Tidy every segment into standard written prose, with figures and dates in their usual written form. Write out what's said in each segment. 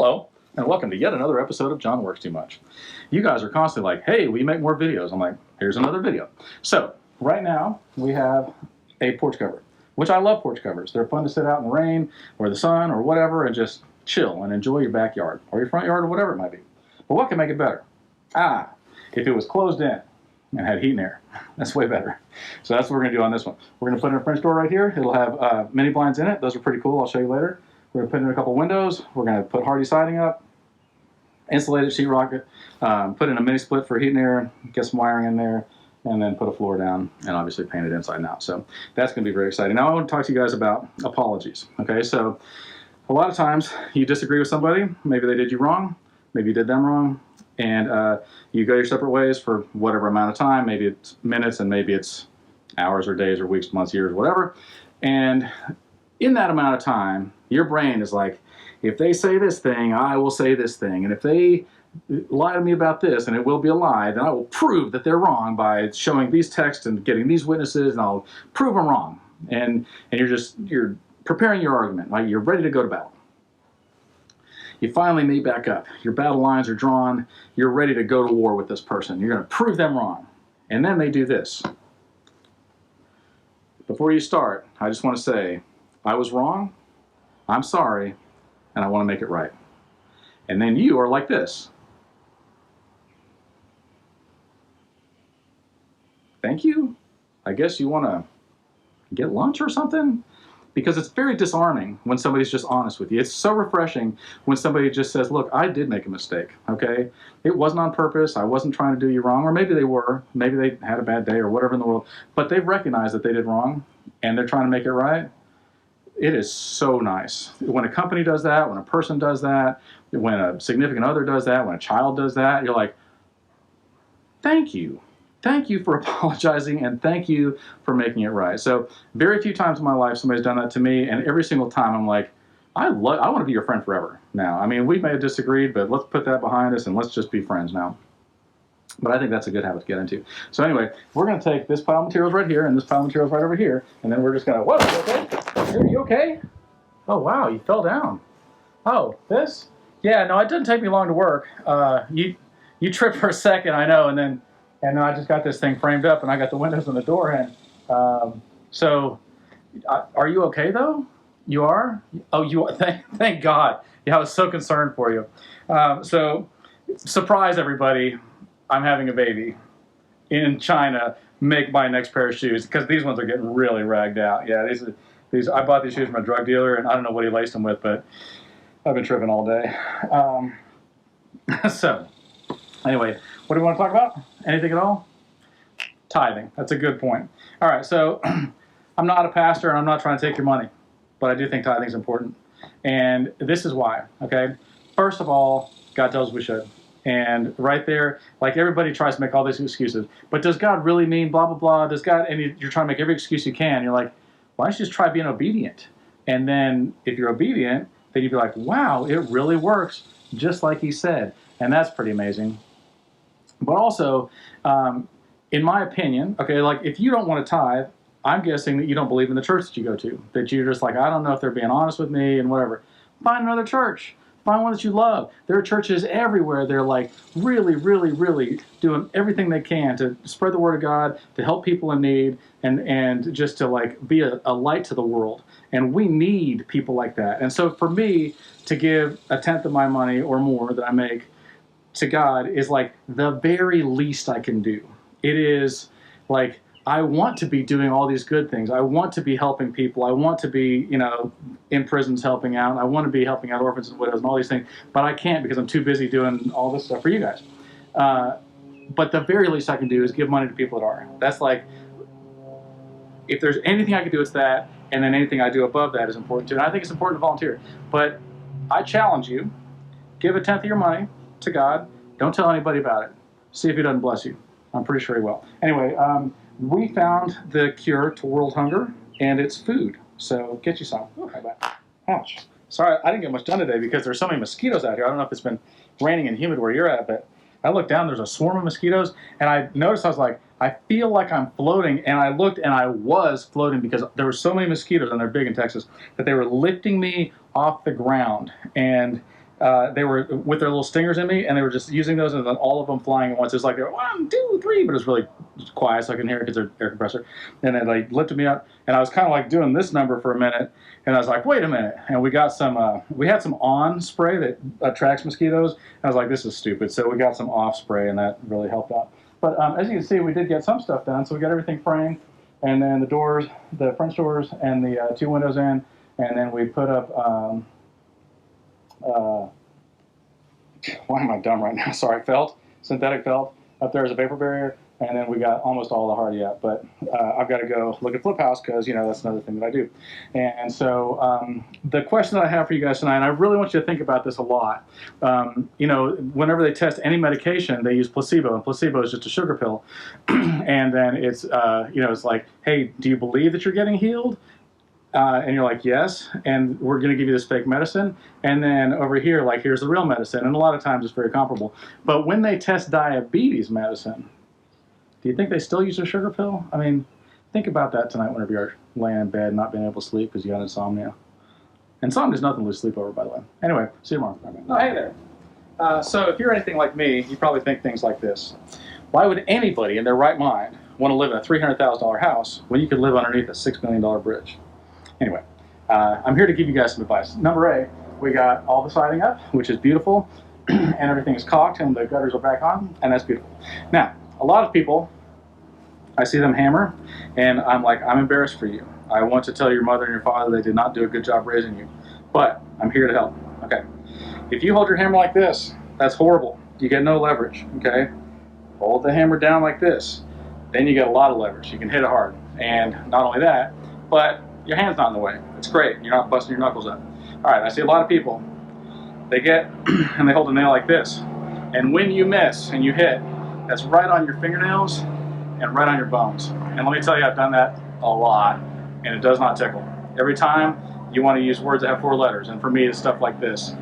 Hello, and welcome to yet another episode of John Works Too Much. You guys are constantly like, hey, we make more videos. I'm like, here's another video. So, right now, we have a porch cover, which I love porch covers. They're fun to sit out in the rain, or the sun, or whatever, and just chill and enjoy your backyard, or your front yard, or whatever it might be. But what can make it better? If it was closed in and had heat and air. That's way better. So that's what we're going to do on this one. We're going to put in a French door right here. It'll have mini blinds in it. Those are pretty cool. I'll show you later. We're going to put in a couple windows. We're going to put hardy siding up, insulated sheetrock it, put in a mini split for heat and air, get some wiring in there, and then put a floor down and obviously paint it inside and out. So that's going to be very exciting. Now I want to talk to you guys about apologies. Okay, so a lot of times you disagree with somebody. Maybe they did you wrong. Maybe you did them wrong. And you go your separate ways for whatever amount of time. Maybe it's minutes and maybe it's hours or days or weeks, months, years, whatever. And in that amount of time, your brain is like, if they say this thing, I will say this thing. And if they lie to me about this, and it will be a lie, then I will prove that they're wrong by showing these texts and getting these witnesses, and I'll prove them wrong. And you're preparing your argument, like you're ready to go to battle. You finally meet back up. Your battle lines are drawn. You're ready to go to war with this person. You're going to prove them wrong. And then they do this. Before you start, I just want to say, I was wrong, I'm sorry, and I want to make it right. And then you are like this. Thank you? I guess you want to get lunch or something? Because it's very disarming when somebody's just honest with you. It's so refreshing when somebody just says, look, I did make a mistake, okay? It wasn't on purpose. I wasn't trying to do you wrong. Or maybe they were. Maybe they had a bad day or whatever in the world. But they've recognized that they did wrong, and they're trying to make it right. It is so nice. When a company does that, when a person does that, when a significant other does that, when a child does that, you're like, thank you. Thank you for apologizing, and thank you for making it right. So very few times in my life somebody's done that to me, and every single time I'm like, I want to be your friend forever now. I mean, we may have disagreed, but let's put that behind us and let's just be friends now. But I think that's a good habit to get into. So anyway, we're going to take this pile of materials right here and this pile of materials right over here, and then we're just going to, whoa, you okay? Are you okay? Oh, wow, you fell down. Oh, this? Yeah, no, it didn't take me long to work. You tripped for a second, I know, and then I just got this thing framed up, and I got the windows and the door in. So, are you okay, though? You are? Oh, you are. Thank God. Yeah, I was so concerned for you. So, surprise, everybody. I'm having a baby in China. Make my next pair of shoes, because these ones are getting really ragged out. Yeah, these. I bought these shoes from a drug dealer, and I don't know what he laced them with, but I've been tripping all day. So, anyway, what do we want to talk about? Anything at all? Tithing. That's a good point. All right, so I'm not a pastor, and I'm not trying to take your money, but I do think tithing is important. And this is why, okay? First of all, God tells us we should. And right there, like everybody tries to make all these excuses. But does God really mean blah, blah, blah? Does God, and you're trying to make every excuse you can. You're like, why don't you just try being obedient? And then if you're obedient, then you'd be like, wow, it really works, just like he said. And that's pretty amazing. But also, in my opinion, okay, like if you don't want to tithe, I'm guessing that you don't believe in the church that you go to. That you're just like, I don't know if they're being honest with me and whatever. Find another church. Find one that you love. There are churches everywhere. They're like really, really, really doing everything they can to spread the word of God, to help people in need, and just to like be a light to the world. And we need people like that. And so for me to give a tenth of my money or more that I make to God is like the very least I can do. It is like, I want to be doing all these good things. I want to be helping people. I want to be, in prisons helping out. I want to be helping out orphans and widows and all these things. But I can't because I'm too busy doing all this stuff for you guys. But the very least I can do is give money to people that are. That's like, if there's anything I can do, it's that. And then anything I do above that is important too. And I think it's important to volunteer. But I challenge you, give a tenth of your money to God. Don't tell anybody about it. See if he doesn't bless you. I'm pretty sure he will. Anyway, we found the cure to world hunger, and it's food. So get you some. Oh, how about? Ouch. Sorry, I didn't get much done today because there's so many mosquitoes out here. I don't know if it's been raining and humid where you're at, but I looked down, there's a swarm of mosquitoes, and I noticed, I was like, I feel like I'm floating, and I looked, and I was floating because there were so many mosquitoes, and they're big in Texas, that they were lifting me off the ground. And they were with their little stingers in me, and they were just using those, and then all of them flying at once. It was like they were 1, 2, 3, but it was really quiet, so I couldn't hear it because their air compressor. And it like lifted me up, and I was kind of like doing this number for a minute, and I was like, wait a minute. And we got some, we had some on spray that attracts mosquitoes. And I was like, this is stupid. So we got some off spray, and that really helped out. But as you can see, we did get some stuff done. So we got everything framed, and then the doors, the French doors, and the 2 windows in, and then we put up. Why am I dumb right now? Sorry, felt, synthetic felt. Up there is a vapor barrier, and then we got almost all the hardy up. But I've got to go look at Flip House because, you know, that's another thing that I do. And so the question that I have for you guys tonight, and I really want you to think about this a lot. You know, whenever they test any medication, they use placebo, and placebo is just a sugar pill. And then it's, you know, it's like, hey, do you believe that you're getting healed? And you're like, yes, and we're going to give you this fake medicine. And then over here, like, here's the real medicine. And a lot of times it's very comparable. But when they test diabetes medicine, do you think they still use a sugar pill? I mean, think about that tonight whenever you're laying in bed, not being able to sleep because you got insomnia. Insomnia is nothing to lose sleep over, by the way. Anyway, see you tomorrow. Oh, hey there. So if you're anything like me, you probably think things like this. Why would anybody in their right mind want to live in a $300,000 house when you could live underneath a $6 million bridge? Anyway, I'm here to give you guys some advice. Number A, we got all the siding up, which is beautiful, and everything is caulked, and the gutters are back on, and that's beautiful. Now, a lot of people, I see them hammer, and I'm like, I'm embarrassed for you. I want to tell your mother and your father they did not do a good job raising you, but I'm here to help. Okay, if you hold your hammer like this, that's horrible. You get no leverage, okay? Hold the hammer down like this, then you get a lot of leverage. You can hit it hard, and not only that, but your hand's not in the way. It's great. You're not busting your knuckles up. All right, I see a lot of people. They get, and they hold a nail like this. And when you miss and you hit, that's right on your fingernails and right on your bones. And let me tell you, I've done that a lot, and it does not tickle. Every time you want to use words that have 4 letters, and for me, it's stuff like this.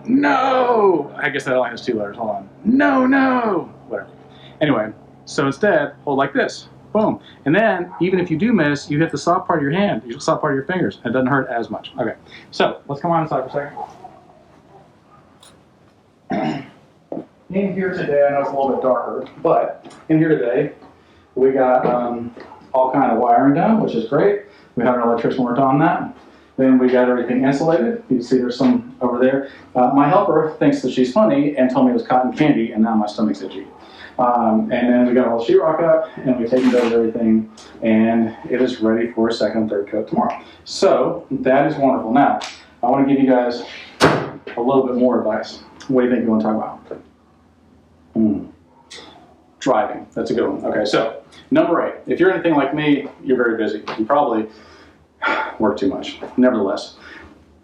No! I guess that only has 2 letters. Hold on. No, no! Whatever. Anyway, so instead, hold like this. Boom. And then, even if you do miss, you hit the soft part of your hand, the soft part of your fingers, and it doesn't hurt as much. Okay, so let's come on inside for a second. In here today, I know it's a little bit darker, but in here today, we got all kind of wiring done, which is great. We had our electrician worked on that. Then we got everything insulated. You can see there's some over there. My helper thinks that she's funny and told me it was cotton candy, and now my stomach's itchy. And then we got all the sheetrock up, and we've taken care of everything, and it is ready for a second and third coat tomorrow. So that is wonderful. Now, I want to give you guys a little bit more advice. What do you think you want to talk about? Driving. That's a good one. Okay, so number 8. If you're anything like me, you're very busy. You probably work too much. Nevertheless,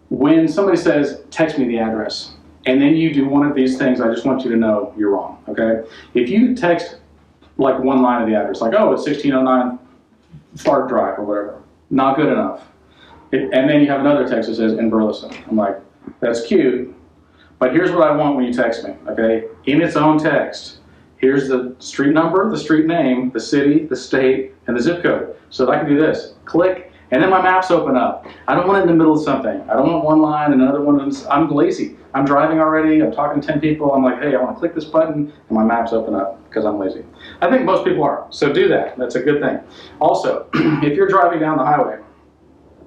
when somebody says, text me the address, and then you do one of these things, I just want you to know you're wrong, okay? If you text like one line of the address, like, oh, it's 1609 Fart Drive or whatever, not good enough. And then you have another text that says in Burleson. I'm like, that's cute, but here's what I want when you text me, okay? In its own text, here's the street number, the street name, the city, the state, and the zip code. So that I can do this, click, and then my maps open up. I don't want it in the middle of something. I don't want one line and another one. I'm lazy. I'm driving already. I'm talking to 10 people. I'm like, hey, I want to click this button, and my maps open up because I'm lazy. I think most people are. So do that. That's a good thing. Also, if you're driving down the highway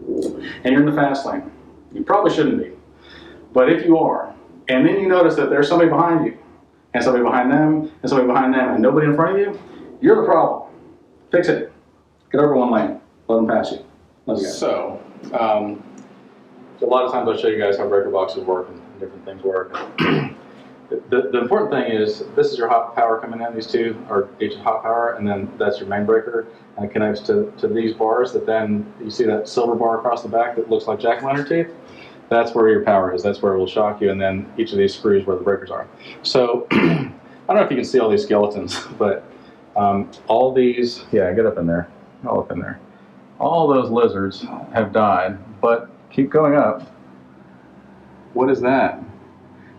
and you're in the fast lane, you probably shouldn't be. But if you are, and then you notice that there's somebody behind you, and somebody behind them, and somebody behind them, and nobody in front of you, you're the problem. Fix it. Get over one lane. Let them pass you. So, a lot of times I'll show you guys how breaker boxes work and different things work. The important thing is this is your hot power coming in. These two are each hot power, and then that's your main breaker, and it connects to these bars that then you see that silver bar across the back that looks like jack-o'-lantern teeth. That's where your power is. That's where it will shock you, and then each of these screws where the breakers are. So I don't know if you can see all these skeletons, but all these, yeah, get up in there, all up in there. All those lizards have died, but keep going up. What is that?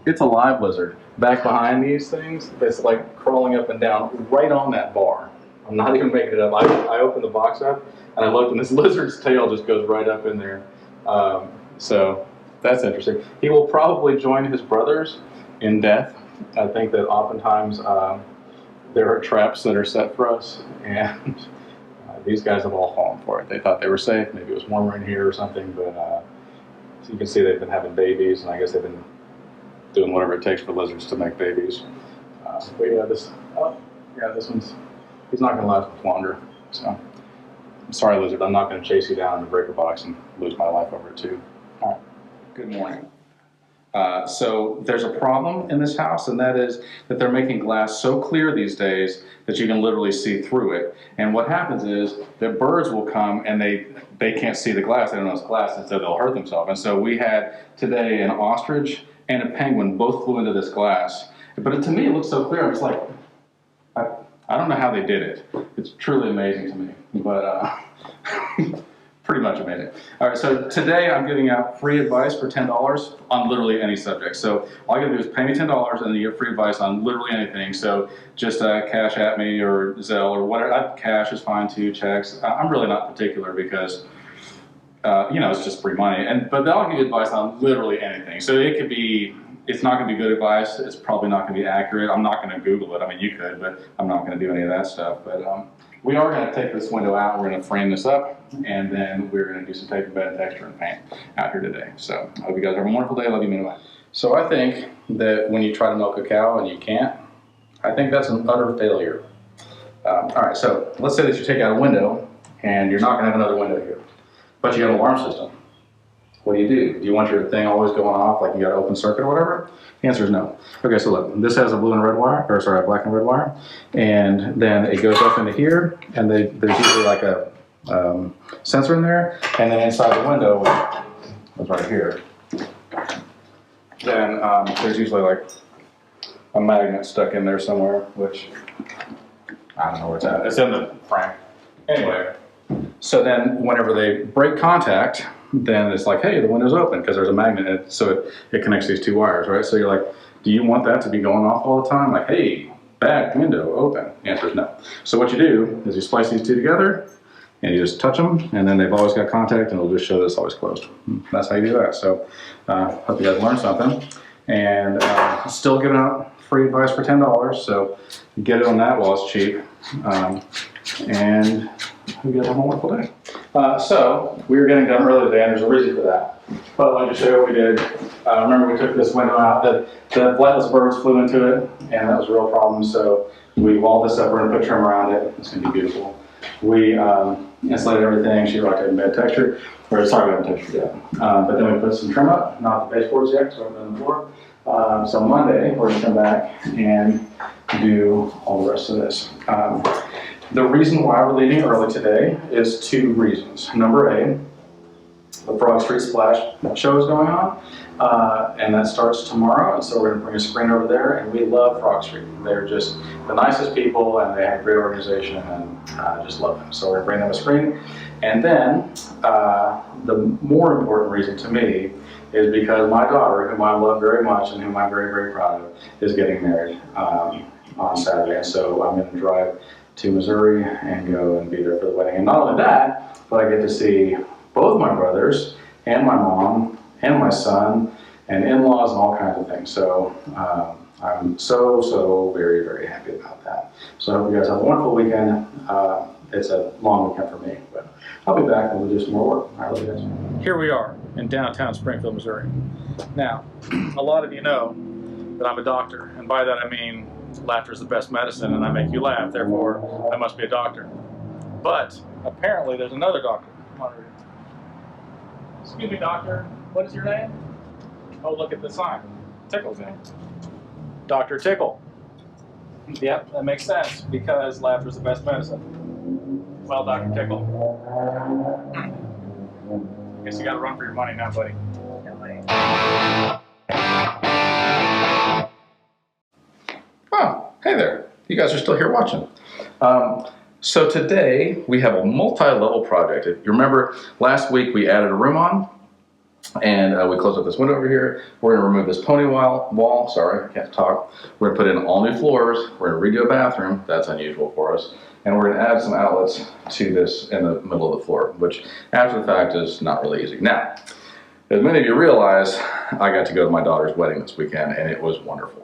It's a live lizard. Back behind these things, that's like crawling up and down right on that bar. I'm not even making it up. I opened the box up and I looked, and this lizard's tail just goes right up in there. So That's interesting. He will probably join his brothers in death. I think that oftentimes there are traps that are set for us, and these guys have all fallen for it. They thought they were safe. Maybe it was warmer in here or something, but so you can see they've been having babies, and I guess they've been doing whatever it takes for lizards to make babies. But yeah, this one's, he's not going to last much longer. So I'm sorry, lizard. I'm not going to chase you down in the breaker box and lose my life over it too. All right. Good morning. So there's a problem in this house, and that is that they're making glass so clear these days that you can literally see through it. And what happens is that birds will come and they can't see the glass. They don't know it's glass, and so they'll hurt themselves. And so we had today an ostrich and a penguin both flew into this glass. But to me, it looks so clear. I'm just like, I don't know how they did it. It's truly amazing to me, but pretty much amazing. All right, so today I'm giving out free advice for $10 on literally any subject. So all you gotta do is pay me $10 and then you get free advice on literally anything. So just cash at me or Zelle or whatever. Cash is fine too, checks. I'm really not particular because it's just free money. But I'll give you advice on literally anything. So it could be, it's not going to be good advice. It's probably not going to be accurate. I'm not going to Google it. I mean, you could, but I'm not going to do any of that stuff. But we are going to take this window out. We're going to frame this up, and then we're going to do some paper bed texture and paint out here today. So I hope you guys have a wonderful day. Love you, mean. So I think that when you try to milk a cow and you can't, I think that's an utter failure. All right, so let's say that you take out a window, and you're not going to have another window here, but you have an alarm system. What do? Do you want your thing always going off like you got an open circuit or whatever? The answer is no. Okay, so look, this has a blue and red wire, or sorry, a black and red wire, and then it goes up into here, and there's usually like a sensor in there, and then inside the window, that's right here, then there's usually like a magnet stuck in there somewhere, which I don't know where it's at. It's in the frame. Anyway, so then whenever they break contact, then it's like, hey, the window's open because there's a magnet, so it connects these two wires, right? So you're like, do you want that to be going off all the time? Like, hey, back window open. The answer is no. So what you do is you splice these two together, and you just touch them, and then they've always got contact, and it'll just show that it's always closed. That's how you do that. So hope you guys learned something. And still giving out free advice for $10, so get it on that while it's cheap. And you guys have a wonderful day. So we were getting done early today, and there's a reason for that. But let me show you what we did. Remember, we took this window out. The flightless birds flew into it, and that was a real problem. So we walled this up. We're going to put trim around it. It's going to be beautiful. We insulated everything. Sheetrock and bed texture. Or sorry, we haven't textured yet. But then we put some trim up, not the baseboards yet, because we haven't done the floor. So Monday, we're going to come back and do all the rest of this. The reason why we're leaving early today is two reasons. Number A, the Frog Street Splash show is going on, and that starts tomorrow, and so we're going to bring a screen over there, and we love Frog Street. They're just the nicest people, and they have great organization, and I just love them. So we're going to bring them a screen. And then the more important reason to me is because my daughter, whom I love very much and whom I'm very, very proud of, is getting married on Saturday, and so I'm going to drive to Missouri and go and be there for the wedding. And not only that, but I get to see both my brothers and my mom and my son and in-laws and all kinds of things. So I'm so very, very happy about that. So I hope you guys have a wonderful weekend. It's a long weekend for me, but I'll be back and we'll do some more work. All right, love you guys. Here we are in downtown Springfield, Missouri. Now, a lot of you know that I'm a doctor, and by that I mean laughter is the best medicine, and I make you laugh, therefore I must be a doctor. But apparently there's another doctor. Come on, read it. Excuse me, doctor, what is your name? Oh, look at the sign. Tickle's name. Dr. Tickle. Yep, that makes sense, because laughter is the best medicine. Well, Dr. Tickle. Guess you gotta run for your money now, buddy. Oh, hey there. You guys are still here watching. So today we have a multi-level project. If you remember, last week we added a room on, and we closed up this window over here. We're going to remove this pony wall. Sorry, I can't talk. We're going to put in all new floors. We're going to redo a bathroom. That's unusual for us. And we're going to add some outlets to this in the middle of the floor, which after the fact is not really easy. Now, As many of you realize, I got to go to my daughter's wedding this weekend, and it was wonderful.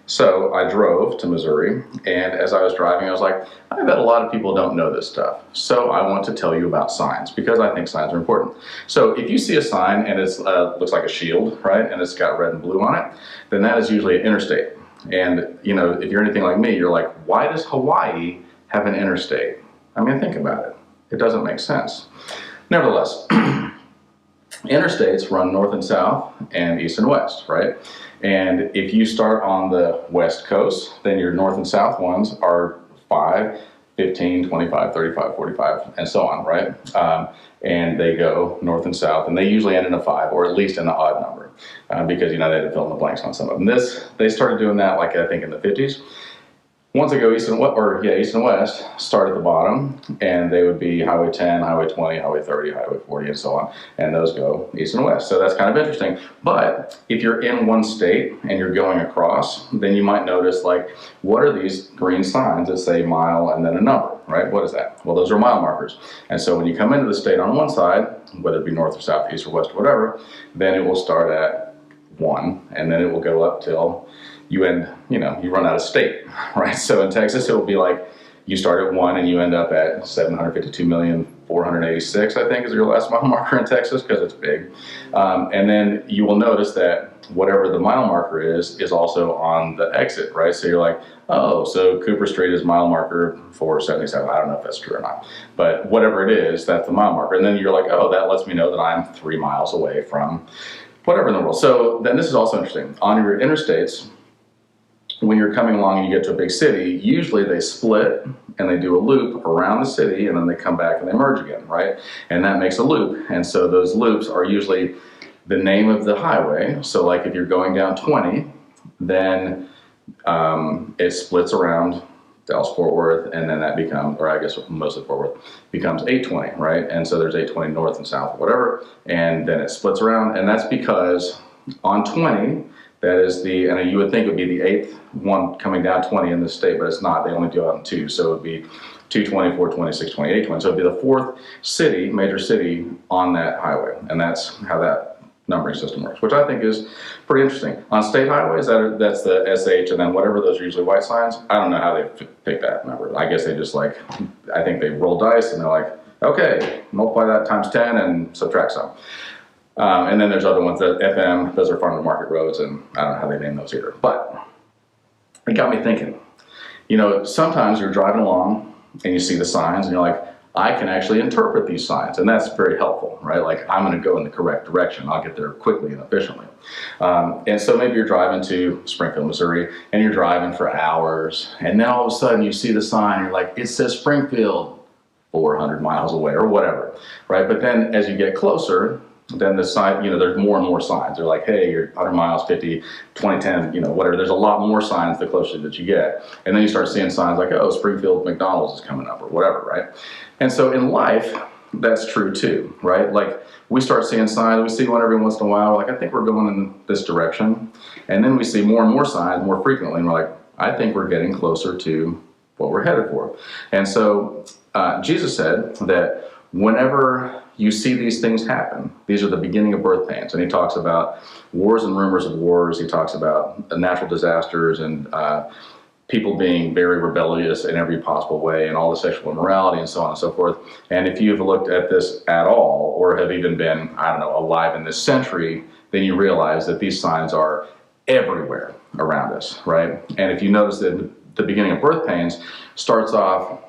So I drove to Missouri, and as I was driving, I was like, I bet a lot of people don't know this stuff. So I want to tell you about signs, because I think signs are important. So if you see a sign and it looks like a shield, right, and it's got red and blue on it, then that is usually an interstate. And you know, if you're anything like me, you're like, why does Hawaii have an interstate? I mean, think about it. It doesn't make sense. Nevertheless, interstates run north and south and east and west, right? And if you start on the west coast, then your north and south ones are 5, 15, 25, 35, 45, and so on, right? And they go north and south, and they usually end in a 5, or at least in the odd number, because, you know, they had to fill in the blanks on some of them. They started doing that, like, I think in the 50s. Once they go east and west, start at the bottom, and they would be Highway 10, Highway 20, Highway 30, Highway 40, and so on. And those go east and west. So that's kind of interesting. But if you're in one state and you're going across, then you might notice, like, what are these green signs that say mile and then a number, right? What is that? Well, those are mile markers. And so when you come into the state on one side, whether it be north or south, east or west or whatever, then it will start at 1, and then it will go up till you run out of state, right? So in Texas, it will be like you start at 1 and you end up at 752,486,000, I think, is your last mile marker in Texas, because it's big. And then you will notice that whatever the mile marker is also on the exit, right? So you're like, oh, so Cooper Street is mile marker 477. I don't know if that's true or not, but whatever it is, that's the mile marker. And then you're like, oh, that lets me know that I'm 3 miles away from whatever in the world. So then this is also interesting. On your interstates, when you're coming along and you get to a big city, usually they split and they do a loop around the city, and then they come back and they merge again, right? And that makes a loop. And so those loops are usually the name of the highway. So like if you're going down 20, then it splits around Dallas-Fort Worth, and then that becomes, or I guess mostly Fort Worth, becomes 820, right? And so there's 820 north and south, whatever, and then it splits around. And that's because on 20, that is and you would think it would be the 8th one coming down 20 in this state, but it's not. They only do it on 2. So it would be 220, 420, 620, 820. So it would be the 4th city, major city on that highway. And that's how that numbering system works, which I think is pretty interesting. On state highways, that's the SH, and then whatever those are usually white signs. I don't know how they pick that number. I guess they just I think they roll dice and they're like, okay, multiply that times 10 and subtract some. And then there's other ones that FM, those are farm to market roads, and I don't know how they name those either. But it got me thinking, you know, sometimes you're driving along and you see the signs and you're like, I can actually interpret these signs, and that's very helpful, right? Like, I'm going to go in the correct direction. I'll get there quickly and efficiently. And so maybe you're driving to Springfield, Missouri, and you're driving for hours, and then all of a sudden you see the sign, and you're like, it says Springfield 400 miles away or whatever, right? But then as you get closer, then the sign, you know, there's more and more signs. They're like, hey, you're 100 miles, 50, 2010, you know, whatever. There's a lot more signs the closer that you get. And then you start seeing signs like, oh, Springfield McDonald's is coming up or whatever, right? And so in life, that's true too, right? Like, we start seeing signs, we see one every once in a while, like, I think we're going in this direction. And then we see more and more signs more frequently, and we're like, I think we're getting closer to what we're headed for. And so Jesus said that whenever you see these things happen, these are the beginning of birth pains. And he talks about wars and rumors of wars. He talks about natural disasters and people being very rebellious in every possible way, and all the sexual immorality and so on and so forth. And if you've looked at this at all, or have even been, I don't know, alive in this century, then you realize that these signs are everywhere around us, right? And if you notice that the beginning of birth pains starts off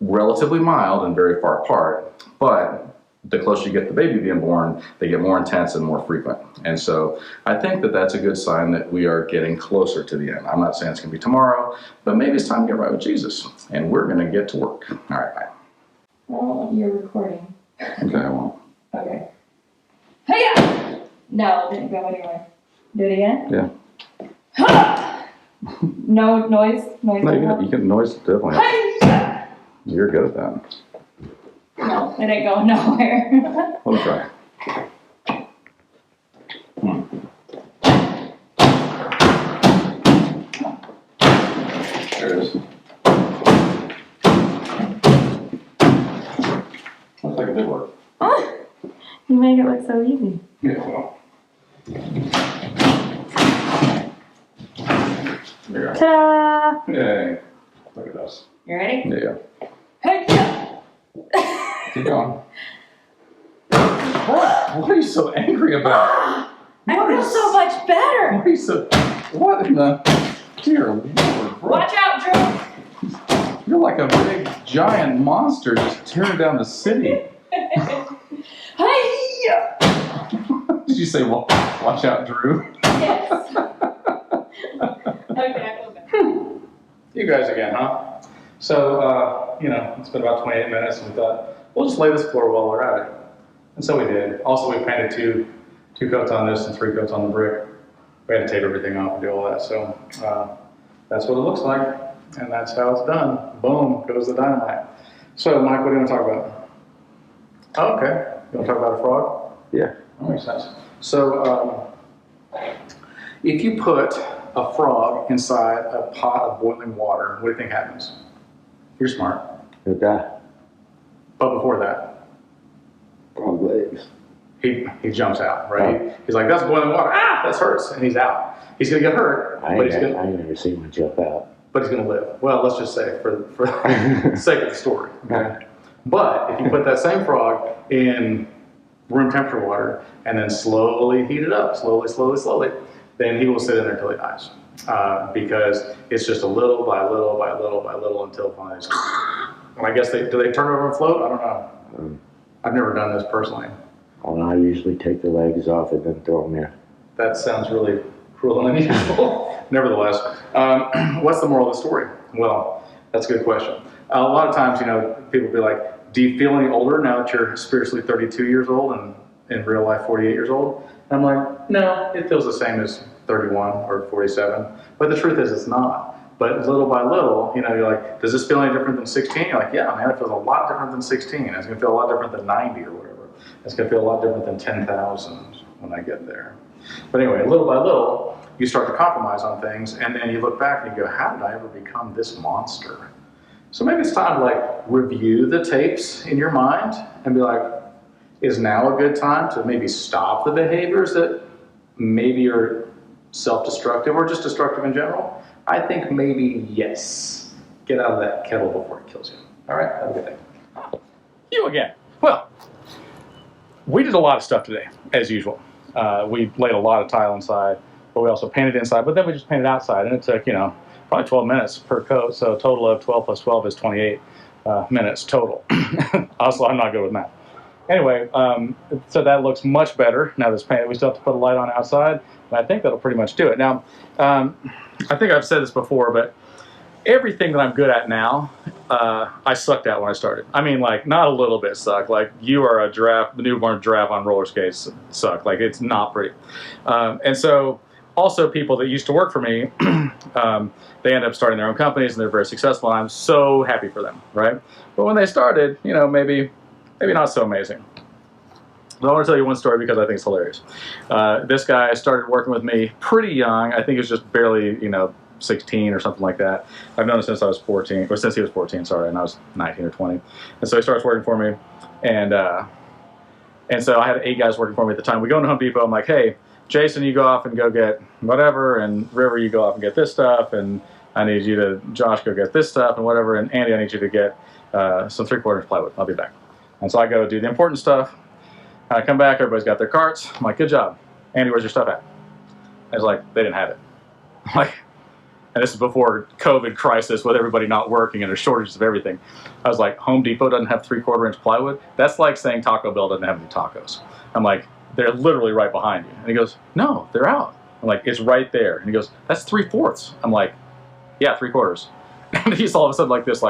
relatively mild and very far apart, but the closer you get to the baby being born, they get more intense and more frequent. And so I think that that's a good sign that we are getting closer to the end. I'm not saying it's going to be tomorrow, but maybe it's time to get right with Jesus. And we're going to get to work. All right, bye. Well, you're recording. Okay, I won't. Okay. Hiya! No, it didn't go anywhere. Do it again? Yeah. No noise? No, you can noise definitely. Hiya! You're good at that. No, it ain't going nowhere. Let me try. There it is. Looks like it did work. You make it look so easy. Yeah, well. There you go. Ta-da! Yay. Look at us. You ready? Yeah. Hey, yeah. Keep going. What are you so angry about? I feel so much better. What are you so... What in the... Dear Lord, Brooke. Watch out, Drew. You're like a big, giant monster just tearing down the city. Hey! Did you say, well, watch out, Drew? Yes. Okay, I feel better. You guys again, huh? So, it's been about 28 minutes, and we thought, we'll just lay this floor while we're at it. And so we did. Also, we painted two coats on this and 3 coats on the brick. We had to tape everything off and do all that. So, that's what it looks like, and that's how it's done. Boom, goes the dynamite. So, Mike, what do you want to talk about? Oh, okay. You want to talk about a frog? Yeah. That makes sense. So, if you put a frog inside a pot of boiling water, what do you think happens? You're smart. He'll die. But before that, Frog legs. he jumps out, right? He's like, that's boiling water. Ah, that hurts. And he's out. He's going to get hurt, I ain't never seen one jump out. but he's going to live. Well, let's just say for the sake of the story. Okay? But if you put that same frog in room temperature water and then slowly heat it up, slowly, then he will sit in there until he dies. Because it's just a little by little until finally. And I guess do they turn over and float? I don't know. I've never done this personally. I usually take the legs off and then throw them there. That sounds really cruel and unusual. Nevertheless, what's the moral of the story? Well, that's a good question. A lot of times, people be like, do you feel any older now that you're spiritually 32 years old and in real life 48 years old? And I'm like, no, it feels the same as 31 or 47. But the truth is it's not. But little by little, you're like, does this feel any different than 16? You're like, yeah, man, it feels a lot different than 16. It's going to feel a lot different than 90 or whatever. It's going to feel a lot different than 10,000 when I get there. But anyway, little by little, you start to compromise on things, and then you look back and you go, how did I ever become this monster? So maybe it's time to review the tapes in your mind and be like, is now a good time to maybe stop the behaviors that maybe are self-destructive or just destructive in general? I think maybe yes. Get out of that kettle before it kills you. All right, have a good day. You again. Well, we did a lot of stuff today, as usual. We laid a lot of tile inside, but we also painted inside, but then we just painted outside, and it took, probably 12 minutes per coat, so a total of 12 plus 12 is 28 minutes total. Also, I'm not good with math. Anyway, so that looks much better now that's painted. We still have to put a light on outside, and I think that'll pretty much do it. Now, I think I've said this before, but everything that I'm good at now, I sucked at when I started. I mean, not a little bit suck. You are the newborn giraffe on roller skates suck. It's not pretty. And so, also people that used to work for me, they end up starting their own companies and they're very successful, and I'm so happy for them, right? But when they started, maybe not so amazing. But I want to tell you one story because I think it's hilarious. This guy started working with me pretty young. I think he was just barely, 16 or something like that. I've known him since I was 14, or since he was 14, sorry, and I was 19 or 20. And so he starts working for me, and so I had 8 guys working for me at the time. We go into Home Depot. I'm like, hey, Jason, you go off and go get whatever, and River, you go off and get this stuff, and I need you to, Josh, go get this stuff and whatever, and Andy, I need you to get some 3/4 plywood. I'll be back. And so I go do the important stuff. I come back, everybody's got their carts. I'm like, good job. Andy, where's your stuff at? I was like, they didn't have it. I'm like, and this is before COVID crisis with everybody not working and there's shortages of everything. I was like, Home Depot doesn't have 3/4 plywood? That's like saying Taco Bell doesn't have any tacos. I'm like, they're literally right behind you. And he goes, no, they're out. I'm like, it's right there. And he goes, that's 3/4. I'm like, yeah, 3/4. And he's all of a sudden like this,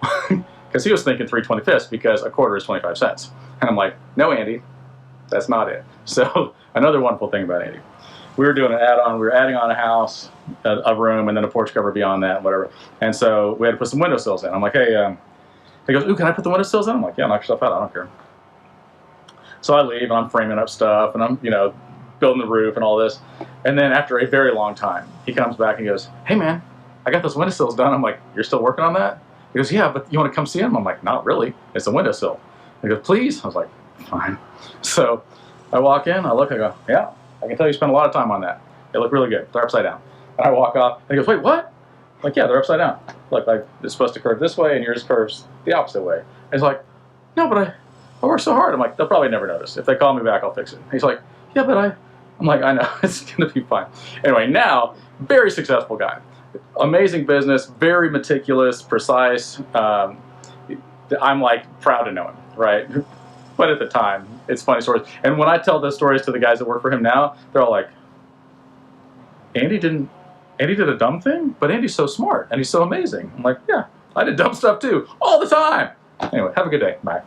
because he was thinking 3/25 because a quarter is 25 cents. And I'm like, no, Andy, that's not it. So another wonderful thing about Andy. We were doing an add-on. We were adding on a house, a room, and then a porch cover beyond that, whatever. And so we had to put some windowsills in. I'm like, hey, he goes, ooh, can I put the windowsills in? I'm like, yeah, knock yourself out. I don't care. So I leave, and I'm framing up stuff, and I'm, building the roof and all this. And then after a very long time, he comes back and he goes, hey, man, I got those windowsills done. I'm like, you're still working on that? He goes, yeah, but you want to come see them? I'm like, not really. It's a windowsill. He goes, please? I was like, Fine. So I walk in, I look, I go, yeah, I can tell you spent a lot of time on that. They look really good. They're upside down. And I walk off, and he goes, wait, what? I'm like, yeah, they're upside down. Look, like, it's supposed to curve this way, and yours curves the opposite way. And he's like, no, but I worked so hard. I'm like, they'll probably never notice. If they call me back, I'll fix it. And he's like, yeah, but I'm like, I know, it's going to be fine. Anyway, now, very successful guy. Amazing business, very meticulous, precise. I'm like proud to know him, right? But at the time, it's funny stories. And when I tell those stories to the guys that work for him now, they're all like, Andy did a dumb thing, but Andy's so smart and he's so amazing. I'm like, yeah, I did dumb stuff too, all the time. Anyway, have a good day. Bye.